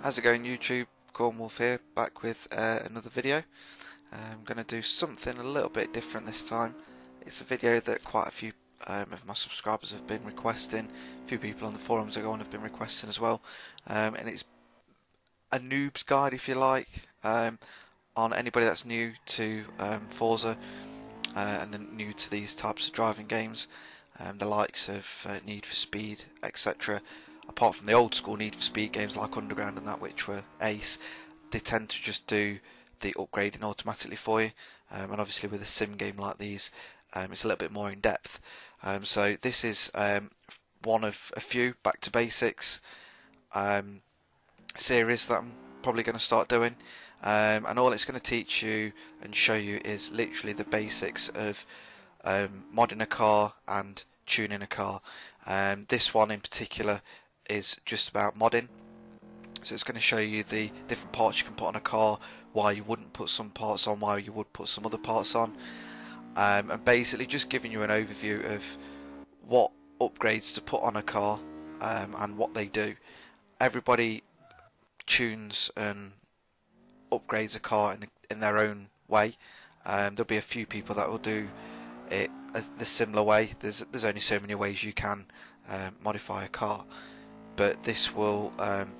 How's it going, YouTube? Cornwolf here, back with another video. I'm going to do something a little bit different this time. It's a video that quite a few of my subscribers have been requesting. A few people on the forums I go on have been requesting as well. And it's a noob's guide, if you like, on anybody that's new to Forza and new to these types of driving games. The likes of Need for Speed, etc. Apart from the old school Need for Speed games like Underground and that, which were ace, they tend to just do the upgrading automatically for you. And obviously with a sim game like these, it's a little bit more in depth. So this is one of a few back to basics series that I'm probably going to start doing. And all it's going to teach you and show you is literally the basics of modding a car and tuning a car. This one in particular is just about modding, so it's going to show you the different parts you can put on a car, why you wouldn't put some parts on, why you would put some other parts on, and basically just giving you an overview of what upgrades to put on a car and what they do. Everybody tunes and upgrades a car in their own way. There'll be a few people that will do it the similar way. There's only so many ways you can modify a car, but this will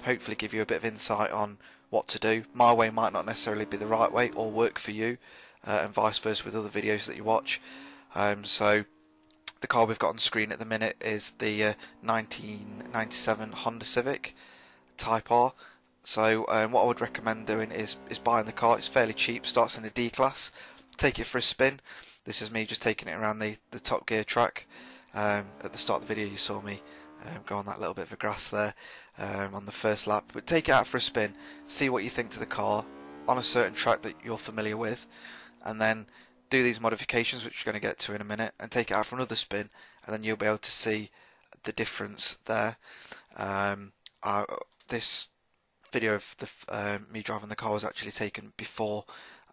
hopefully give you a bit of insight on what to do. My way might not necessarily be the right way or work for you, and vice versa with other videos that you watch. So the car we've got on screen at the minute is the 1997 Honda Civic Type R. So what I would recommend doing is buying the car. It's fairly cheap, starts in the D class. Take it for a spin. This is me just taking it around the Top Gear track. At the start of the video you saw me go on that little bit of a grass there on the first lap. But take it out for a spin, see what you think to the car on a certain track that you're familiar with, and then do these modifications, which we're going to get to in a minute, and take it out for another spin, and then you'll be able to see the difference there. This video of me driving the car was actually taken before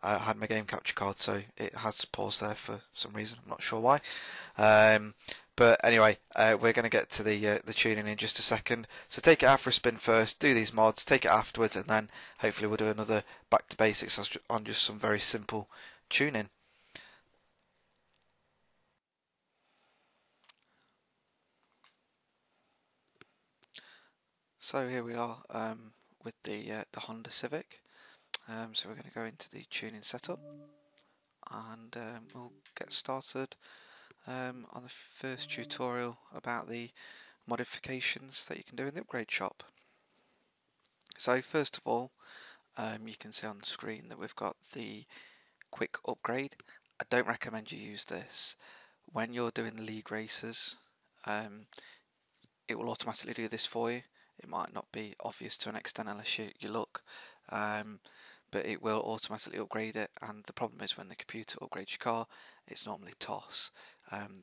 I had my game capture card, so it has paused there for some reason. I'm not sure why. But anyway, we're going to get to the tuning in just a second. So take it out for a spin first, do these mods, take it afterwards, and then hopefully we'll do another back to basics on just some very simple tuning. So here we are with the Honda Civic. So we're going to go into the tuning setup, and we'll get started on the first tutorial about the modifications that you can do in the upgrade shop. So first of all, you can see on the screen that we've got the quick upgrade. I don't recommend you use this when you're doing the league races. It will automatically do this for you. It might not be obvious to an extent unless you look, but it will automatically upgrade it. And the problem is when the computer upgrades your car, it's normally toss.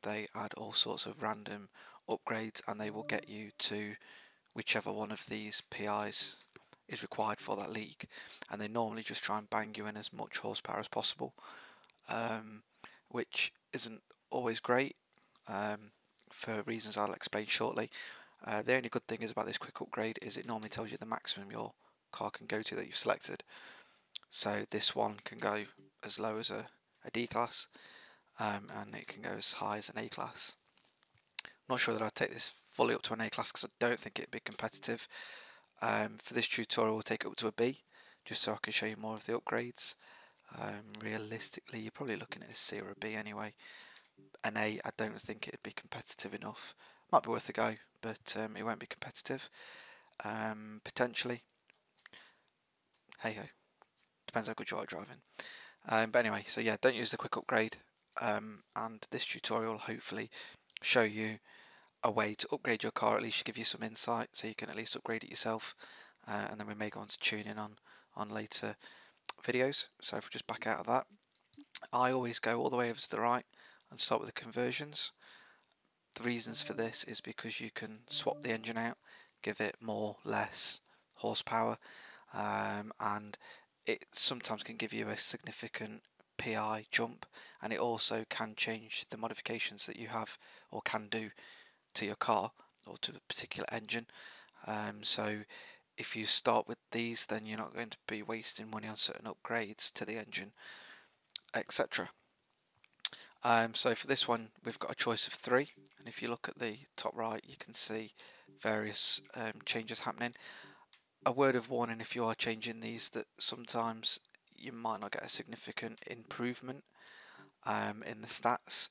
They add all sorts of random upgrades, and they will get you to whichever one of these PIs is required for that league, and they normally just try and bang you in as much horsepower as possible, which isn't always great for reasons I'll explain shortly. The only good thing is about this quick upgrade is it normally tells you the maximum your car can go to that you've selected. So this one can go as low as a D class, and it can go as high as an A class. I'm not sure that I'd take this fully up to an A class because I don't think it'd be competitive. For this tutorial we'll take it up to a B, just so I can show you more of the upgrades. Realistically you're probably looking at a C or a B anyway. An A, I don't think it'd be competitive enough. Might be worth a go, but it won't be competitive. Potentially. Hey ho. Depends how good you are at driving. But anyway, so yeah, don't use the quick upgrade. And this tutorial will hopefully show you a way to upgrade your car, at least give you some insight so you can at least upgrade it yourself. And then we may go on to tuning on later videos. So if we just back out of that, I always go all the way over to the right and start with the conversions. The reasons for this is because you can swap the engine out, give it more, less horsepower, and it sometimes can give you a significant PI jump, and it also can change the modifications that you have or can do to your car or to a particular engine. So if you start with these, then you're not going to be wasting money on certain upgrades to the engine, etc. So for this one, we've got a choice of 3, and if you look at the top right, you can see various changes happening. A word of warning if you are changing these, that sometimes you might not get a significant improvement in the stats,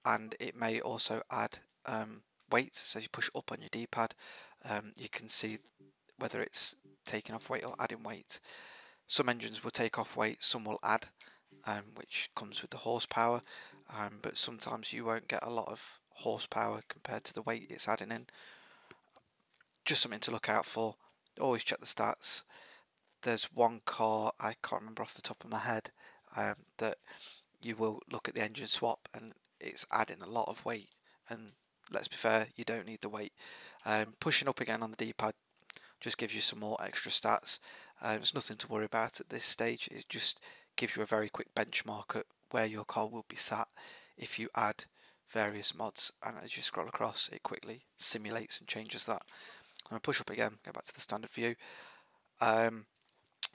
and it may also add weight. So if you push up on your D-pad, you can see whether it's taking off weight or adding weight. Some engines will take off weight, some will add, which comes with the horsepower, but sometimes you won't get a lot of horsepower compared to the weight it's adding in. Just something to look out for. Always check the stats. There's one car, I can't remember off the top of my head, that you will look at the engine swap and it's adding a lot of weight, and let's be fair, you don't need the weight. Pushing up again on the D-pad just gives you some more extra stats. It's nothing to worry about at this stage. It just gives you a very quick benchmark at where your car will be sat if you add various mods, and as you scroll across it quickly simulates and changes that. I'm going to push up again, go back to the standard view.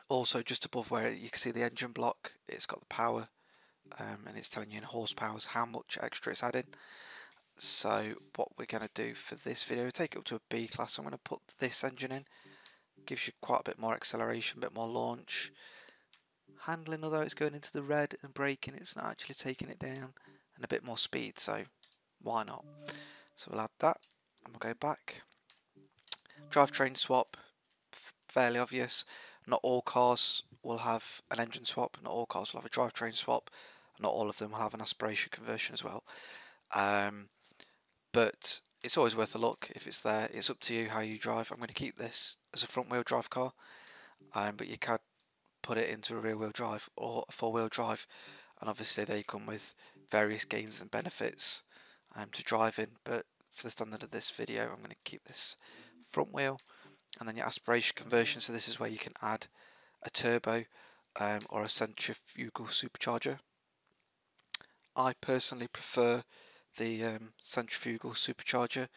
Also just above where you can see the engine block, it's got the power, and it's telling you in horsepowers how much extra it's adding. So what we're going to do for this video, take it up to a B class. I'm going to put this engine in. Gives you quite a bit more acceleration, a bit more launch. Handling, although it's going into the red, and braking, it's not actually taking it down, and a bit more speed, so why not? So we'll add that, and we'll go back. Drivetrain swap, fairly obvious. Not all cars will have an engine swap, not all cars will have a drivetrain swap, not all of them will have an aspiration conversion as well. But it's always worth a look if it's there. It's up to you how you drive. I'm going to keep this as a front wheel drive car, but you can put it into a rear wheel drive or a 4-wheel drive, and obviously they come with various gains and benefits to driving, but for the standard of this video I'm going to keep this front wheel. And then your aspiration conversion, so this is where you can add a turbo or a centrifugal supercharger. I personally prefer the centrifugal supercharger.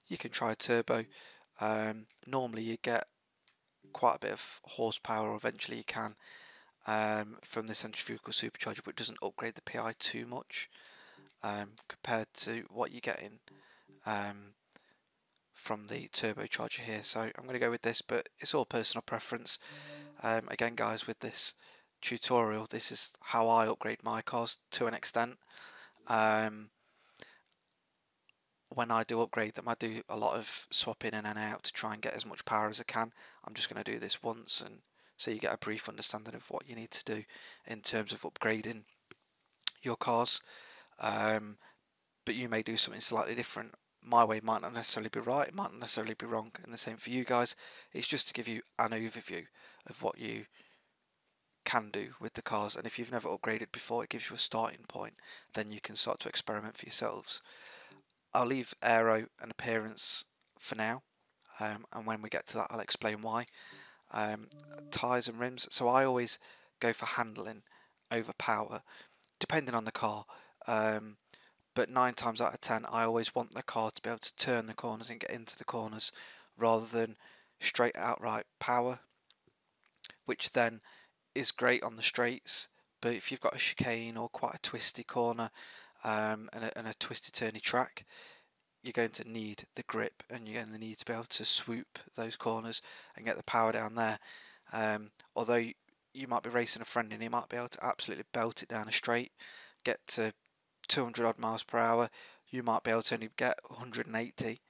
You can try a turbo. Normally you get quite a bit of horsepower, or eventually you can, from the centrifugal supercharger, but it doesn't upgrade the PI too much compared to what you're getting from the turbocharger here. So I'm going to go with this, but it's all personal preference. Again guys, with this tutorial, this is how I upgrade my cars to an extent. When I do upgrade them, I do a lot of swapping in and out to try and get as much power as I can. I'm just going to do this once, and so you get a brief understanding of what you need to do in terms of upgrading your cars. But you may do something slightly different. My way might not necessarily be right, it might not necessarily be wrong, and the same for you guys. It's just to give you an overview of what you can do with the cars, and if you've never upgraded before, it gives you a starting point. Then you can start to experiment for yourselves. I'll leave aero and appearance for now, and when we get to that I'll explain why. Tyres and rims, so I always go for handling over power, depending on the car. But 9 times out of 10 I always want the car to be able to turn the corners and get into the corners, rather than straight outright power, which then is great on the straights, but if you've got a chicane or quite a twisty corner and a twisty turny track, you're going to need the grip, and you're going to need to be able to swoop those corners and get the power down there. Although you might be racing a friend and he might be able to absolutely belt it down a straight, get to 200 odd miles per hour, you might be able to only get 180,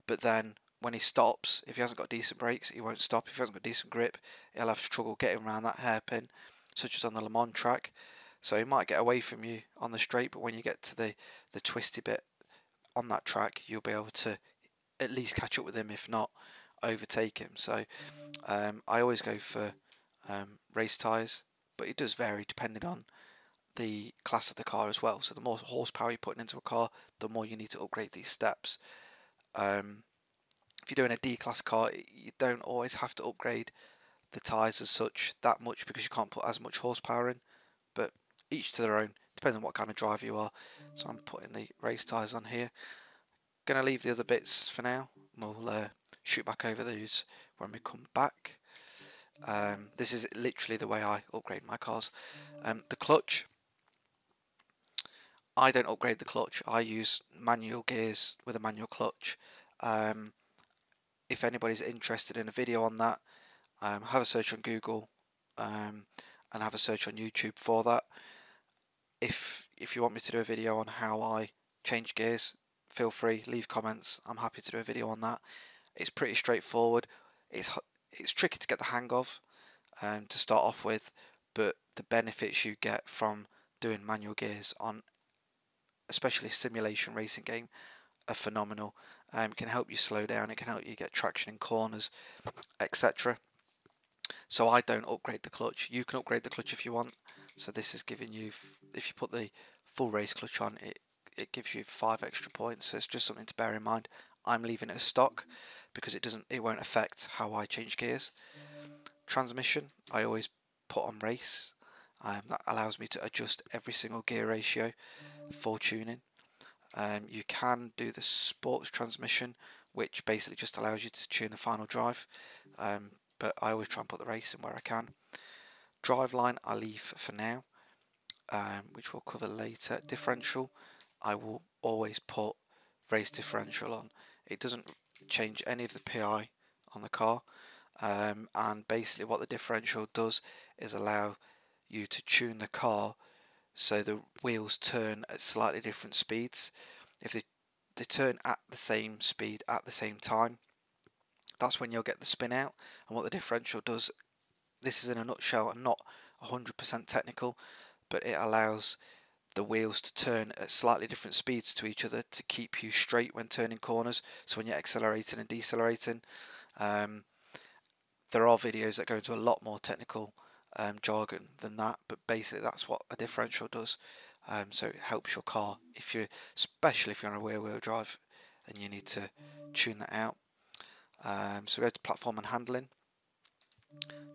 but then when he stops, if he hasn't got decent brakes, he won't stop. If he hasn't got decent grip, he'll have trouble getting around that hairpin, such as on the Le Mans track. So he might get away from you on the straight, but when you get to the twisty bit on that track, you'll be able to at least catch up with him, if not overtake him. So I always go for race tyres, but it does vary depending on the class of the car as well. So the more horsepower you're putting into a car, the more you need to upgrade these steps. If you're doing a D-class car, you don't always have to upgrade the tyres as such that much, because you can't put as much horsepower in, but each to their own, depending on what kind of driver you are. So I'm putting the race tyres on here. Going to leave the other bits for now. We'll shoot back over those when we come back. This is literally the way I upgrade my cars. The clutch, I don't upgrade the clutch. I use manual gears with a manual clutch. If anybody's interested in a video on that, have a search on Google and have a search on YouTube for that. If you want me to do a video on how I change gears, feel free, leave comments. I'm happy to do a video on that. It's pretty straightforward. It's tricky to get the hang of to start off with, but the benefits you get from doing manual gears on especially a simulation racing game are phenomenal. It can help you slow down, it can help you get traction in corners, etc. So I don't upgrade the clutch. You can upgrade the clutch if you want. So this is giving you, if you put the full race clutch on, it gives you 5 extra points. So it's just something to bear in mind. I'm leaving it as stock because it won't affect how I change gears. Transmission, I always put on race. That allows me to adjust every single gear ratio for tuning. You can do the sports transmission, which basically just allows you to tune the final drive, but I always try and put the race in where I can. Driveline I leave for now, which we'll cover later. Differential, I will always put race differential on. It doesn't change any of the PI on the car, and basically what the differential does is allow you to tune the car so the wheels turn at slightly different speeds. If they turn at the same speed at the same time, that's when you'll get the spin out. And what the differential does, this is in a nutshell and not 100% technical, but it allows the wheels to turn at slightly different speeds to each other to keep you straight when turning corners. So when you're accelerating and decelerating, there are videos that go into a lot more technical jargon than that, but basically that's what a differential does. So it helps your car, especially if you're on a rear-wheel drive and you need to tune that out. So we go to platform and handling.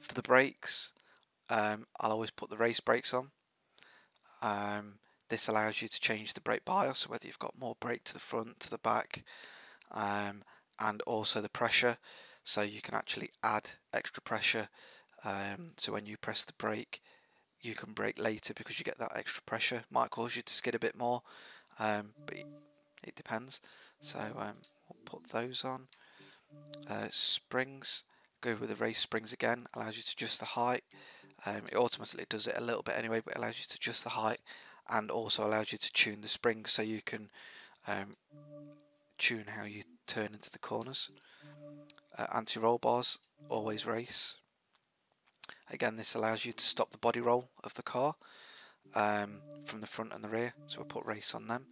For the brakes, I'll always put the race brakes on. This allows you to change the brake bias, so whether you've got more brake to the front, to the back, and also the pressure, so you can actually add extra pressure. So when you press the brake, you can brake later because you get that extra pressure. Might cause you to skid a bit more, but it depends. So we'll put those on. Springs, go with the race springs again, allows you to adjust the height. It automatically does it a little bit anyway, but it allows you to adjust the height and also allows you to tune the springs so you can tune how you turn into the corners. Anti-roll bars, always race. Again, this allows you to stop the body roll of the car from the front and the rear, so we'll put race on them,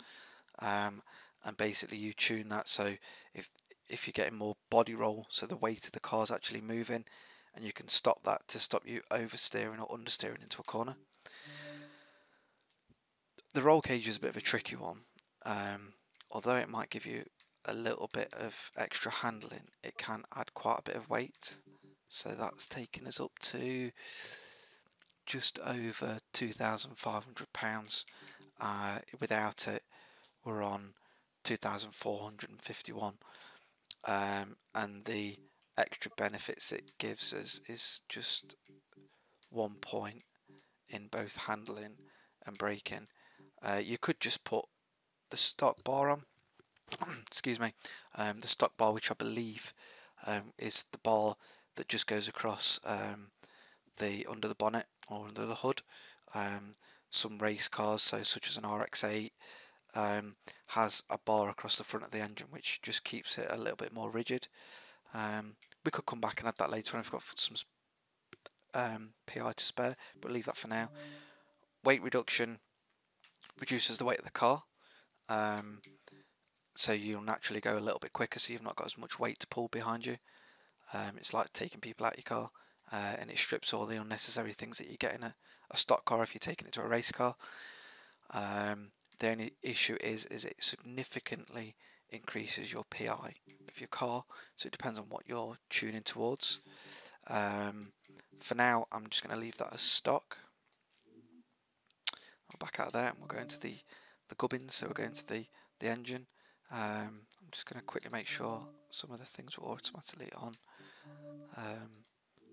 and basically you tune that so if you're getting more body roll, so the weight of the car is actually moving, and you can stop that to stop you oversteering or understeering into a corner. The roll cage is a bit of a tricky one. Although it might give you a little bit of extra handling, it can add quite a bit of weight. So that's taken us up to just over £2,500. Without it, we're on 2,451. And the extra benefits it gives us is just 1 point in both handling and braking. You could just put the stock bar on. Excuse me. The stock bar, which I believe is the bar that just goes across under the bonnet or under the hood. Some race cars, such as an RX-8, has a bar across the front of the engine which just keeps it a little bit more rigid. We could come back and add that later on if we've got some PI to spare, but leave that for now. Weight reduction reduces the weight of the car, so you'll naturally go a little bit quicker, so you've not got as much weight to pull behind you. It's like taking people out of your car, and it strips all the unnecessary things that you get in a stock car if you're taking it to a race car. The only issue is it significantly increases your PI of your car, so it depends on what you're tuning towards. For now, I'm just going to leave that as stock. I'll back out of there and we'll go into the gubbins, so we'll go into the engine. I'm just going to quickly make sure some of the things were automatically on.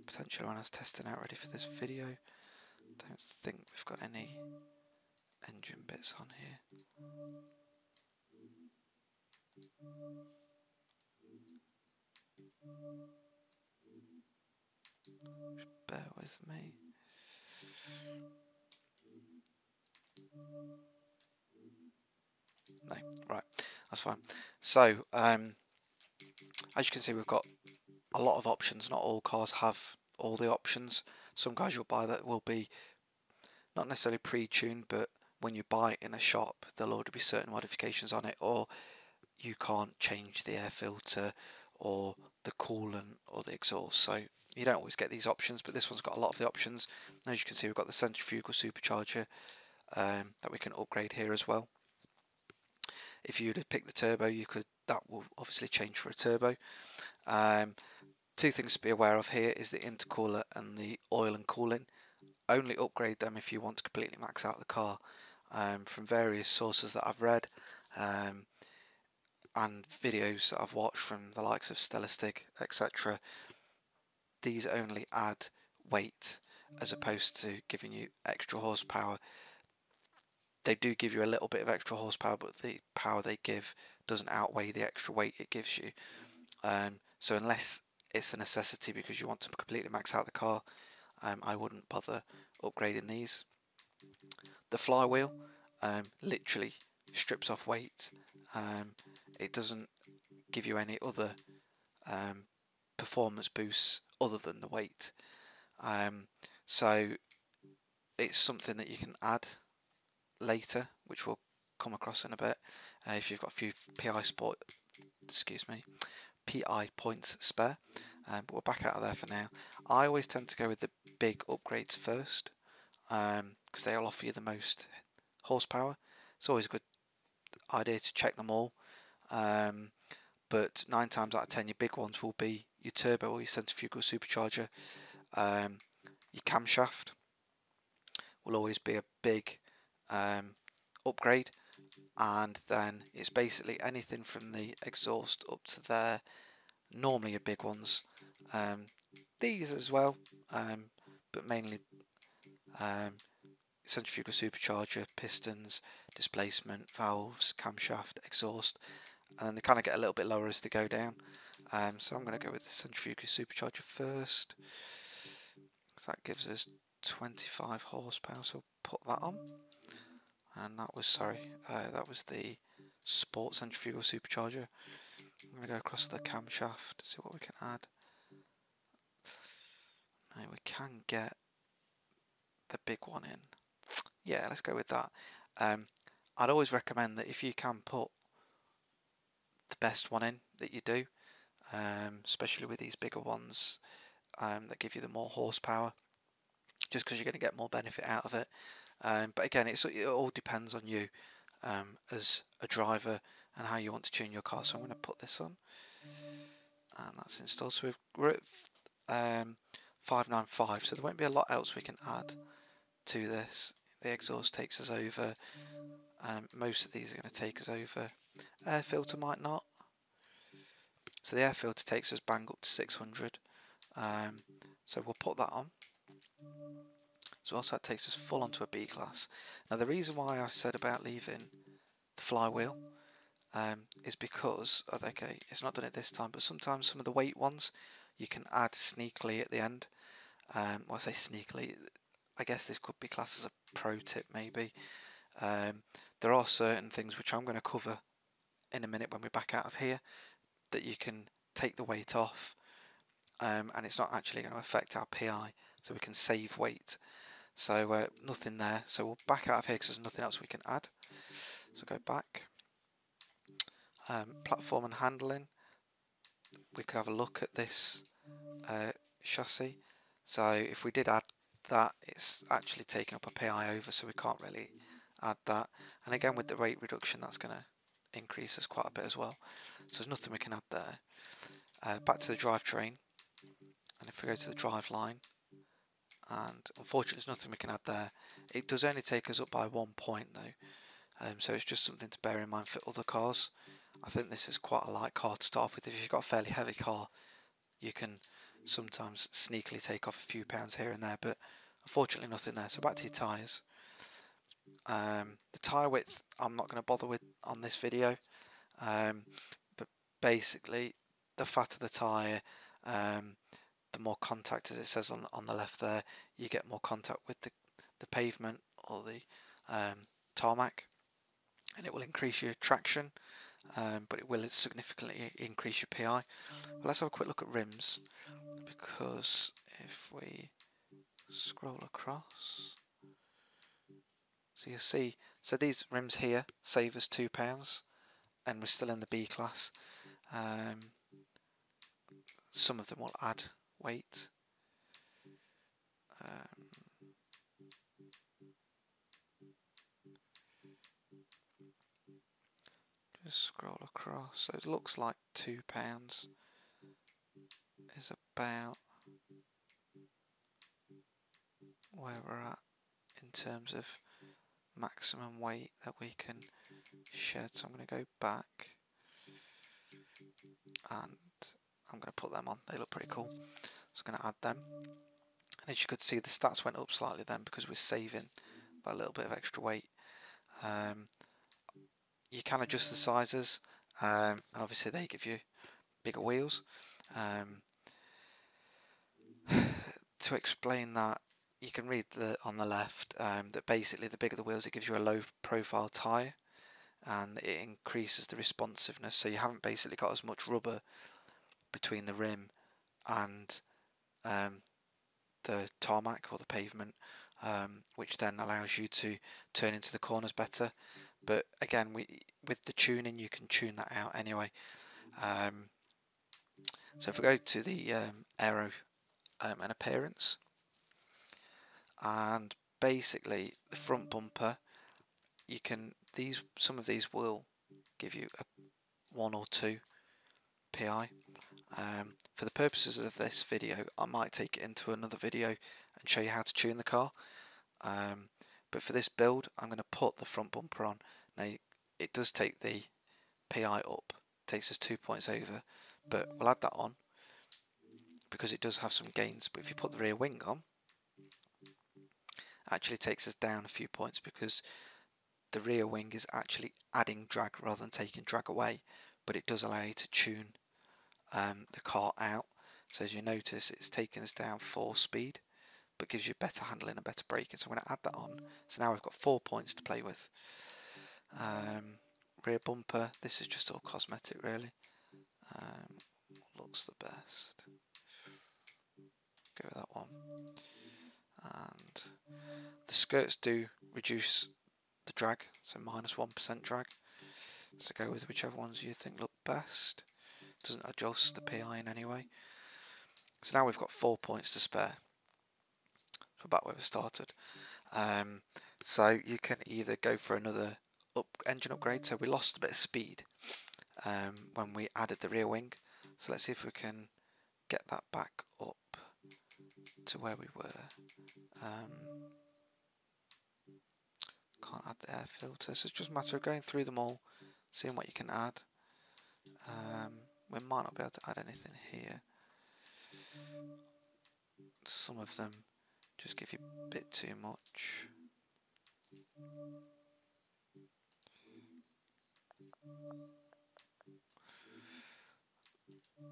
Potentially when I was testing out ready for this video. Don't think we've got any engine bits on here. Just bear with me. No, right, that's fine. So, as you can see, we've got a lot of options. Not all cars have all the options. Some cars you'll buy that will be not necessarily pre-tuned, but when you buy it in a shop, there'll already be certain modifications on it, or you can't change the air filter or the coolant or the exhaust. So you don't always get these options, but this one's got a lot of the options. And as you can see, we've got the centrifugal supercharger that we can upgrade here as well. If you were to pick the turbo, that will obviously change for a turbo. Two things to be aware of here is the intercooler and the oil and cooling. Only upgrade them if you want to completely max out the car. From various sources that I've read and videos that I've watched from the likes of Stellistic, etc., these only add weight as opposed to giving you extra horsepower. They do give you a little bit of extra horsepower, but the power they give doesn't outweigh the extra weight it gives you. So unless it's a necessity because you want to completely max out the car, I wouldn't bother upgrading these. The flywheel literally strips off weight. It doesn't give you any other performance boosts other than the weight. So it's something that you can add later, which we'll come across in a bit. If you've got a few PI points spare, but we're back out of there for now. I always tend to go with the big upgrades first, because they'll offer you the most horsepower. It's always a good idea to check them all, but 9 times out of 10 your big ones will be your turbo or your centrifugal supercharger. Your camshaft will always be a big upgrade, and then it's basically anything from the exhaust up to there, normally your big ones, these as well, but mainly centrifugal supercharger, pistons, displacement, valves, camshaft, exhaust, and then they kind of get a little bit lower as they go down. So I'm going to go with the centrifugal supercharger first, because that gives us 25 horsepower, so put that on. And that was, that was the sport centrifugal supercharger. I'm going to go across to the camshaft to see what we can add. Now we can get the big one in. Yeah, let's go with that. I'd always recommend that if you can put the best one in that you do, especially with these bigger ones that give you the more horsepower, just because you're going to get more benefit out of it. But again, it all depends on you as a driver and how you want to tune your car. So I'm going to put this on, and that's installed. So we're at 595, so there won't be a lot else we can add to this. The exhaust takes us over. Most of these are going to take us over. Air filter might not. So the air filter takes us bang up to 600. So we'll put that on. So also that takes us full onto a B class. Now the reason why I said about leaving the flywheel is because, okay, it's not done it this time, but sometimes some of the weight ones you can add sneakily at the end. Well, I say sneakily, I guess this could be classed as a pro tip maybe. There are certain things which I'm going to cover in a minute when we're back out of here, that you can take the weight off, and it's not actually going to affect our PI, so we can save weight. So nothing there, so we'll back out of here because there's nothing else we can add. So go back. Platform and handling, we could have a look at this chassis. So if we did add that, it's actually taking up a PI over, so we can't really add that. And again, with the weight reduction, that's going to increase us quite a bit as well. So there's nothing we can add there. Back to the drivetrain, and if we go to the drive line, and unfortunately there's nothing we can add there. It does only take us up by 1 point though, so it's just something to bear in mind for other cars. I think this is quite a light car to start off with. If you've got a fairly heavy car, you can sometimes sneakily take off a few pounds here and there, but unfortunately nothing there. So back to your tyres. The tyre width I'm not going to bother with on this video, but basically the fatter the tyre, the more contact, as it says on the left there, you get more contact with the pavement or the tarmac, and it will increase your traction, but it will significantly increase your PI. But let's have a quick look at rims, because if we scroll across, so you'll see, so these rims here save us £2, and we're still in the B class. Some of them will add weight. Just scroll across, so it looks like £2 is about where we're at in terms of maximum weight that we can shed. So I'm going to go back and I'm going to put them on. They look pretty cool, so I'm going to add them. And as you could see, the stats went up slightly then because we're saving that little bit of extra weight. You can adjust the sizes, and obviously they give you bigger wheels. To explain that, you can read on the left that basically the bigger the wheels, it gives you a low profile tyre and it increases the responsiveness, so you haven't basically got as much rubber between the rim and the tarmac or the pavement, which then allows you to turn into the corners better. But again, with the tuning, you can tune that out anyway. So if we go to the aero and appearance, and basically the front bumper, you can some of these will give you a 1 or 2 PI. For the purposes of this video, I might take it into another video and show you how to tune the car. But for this build, I'm going to put the front bumper on. Now it does take the PI up, takes us 2 points over, but we'll add that on because it does have some gains. But if you put the rear wing on, it actually takes us down a few points because the rear wing is actually adding drag rather than taking drag away, but it does allow you to tune the car out. So as you notice, it's taking us down 4 speed, but gives you better handling and better braking. So I'm going to add that on. So now we've got 4 points to play with. Rear bumper, this is just all cosmetic really. What looks the best? Go with that one. And the skirts do reduce the drag, so -1% drag. So go with whichever ones you think look best. Doesn't adjust the PI in any way. So now we've got 4 points to spare. So back where we started. So you can either go for another engine upgrade. So we lost a bit of speed when we added the rear wing. So let's see if we can get that back up to where we were. Can't add the air filter, so it's just a matter of going through them all, seeing what you can add. We might not be able to add anything here. Some of them just give you a bit too much.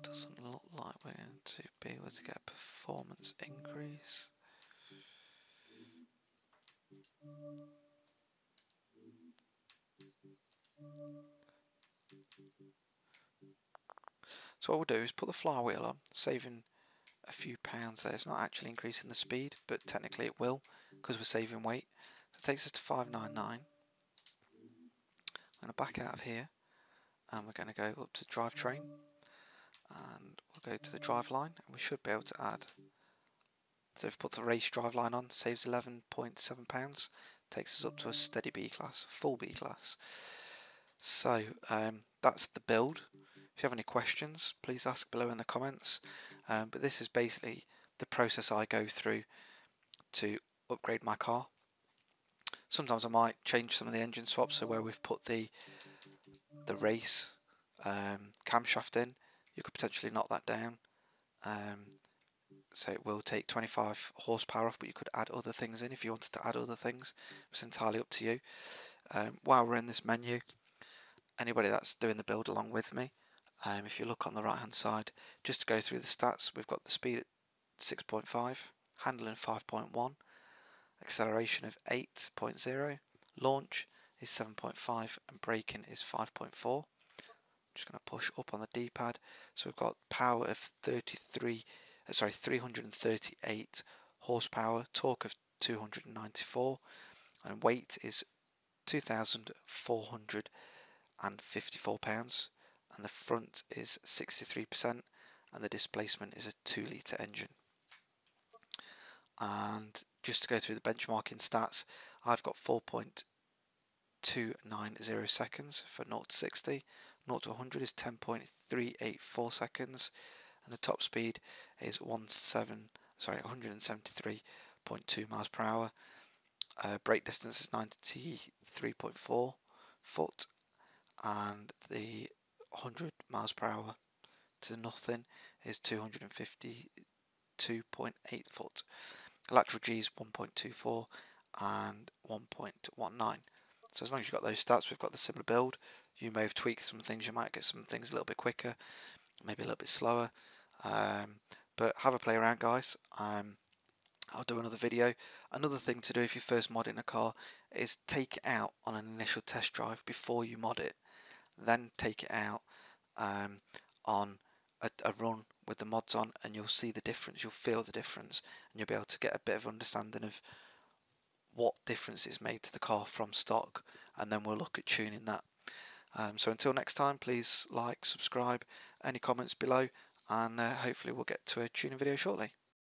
Doesn't look like we're going to be able to get a performance increase. So what we'll do is put the flywheel on, saving a few pounds there. It's not actually increasing the speed, but technically it will because we're saving weight. So it takes us to 599. I'm going to back out of here and we're going to go up to Drivetrain and we'll go to the drive line and we should be able to add. So if we put the race drive line on, saves £11.7, takes us up to a steady B class, full B class. So that's the build. If you have any questions, please ask below in the comments. But this is basically the process I go through to upgrade my car. Sometimes I might change some of the engine swaps, so where we've put the race camshaft in, you could potentially knock that down. So it will take 25 horsepower off, but you could add other things in if you wanted to add other things. It's entirely up to you. While we're in this menu, anybody that's doing the build along with me, if you look on the right hand side, just to go through the stats, we've got the speed at 6.5, handling 5.1, acceleration of 8.0, launch is 7.5, and braking is 5.4. Just going to push up on the D-pad. So we've got power of 338 horsepower, torque of 294, and weight is 2,454 pounds, and the front is 63%, and the displacement is a 2-litre engine. And just to go through the benchmarking stats, I've got 4.290 seconds for 0 to 60. 0 to 100 is 10.384 seconds, and the top speed is 173.2 miles per hour. Brake distance is 93.4 foot, and the 100 miles per hour to nothing is 252.8 foot. Lateral G is 1.24 and 1.19. So as long as you've got those stats, we've got the similar build. You may have tweaked some things, you might get some things a little bit quicker, maybe a little bit slower, but have a play around, guys. I'll do another video. Another thing to do if you're first modding a car is take it out on an initial test drive before you mod it, then take it out on a run with the mods on, and you'll see the difference, you'll feel the difference, and you'll be able to get a bit of understanding of what difference it's made to the car from stock, and then we'll look at tuning that. So until next time, please like, subscribe, any comments below, and hopefully we'll get to a tuning video shortly.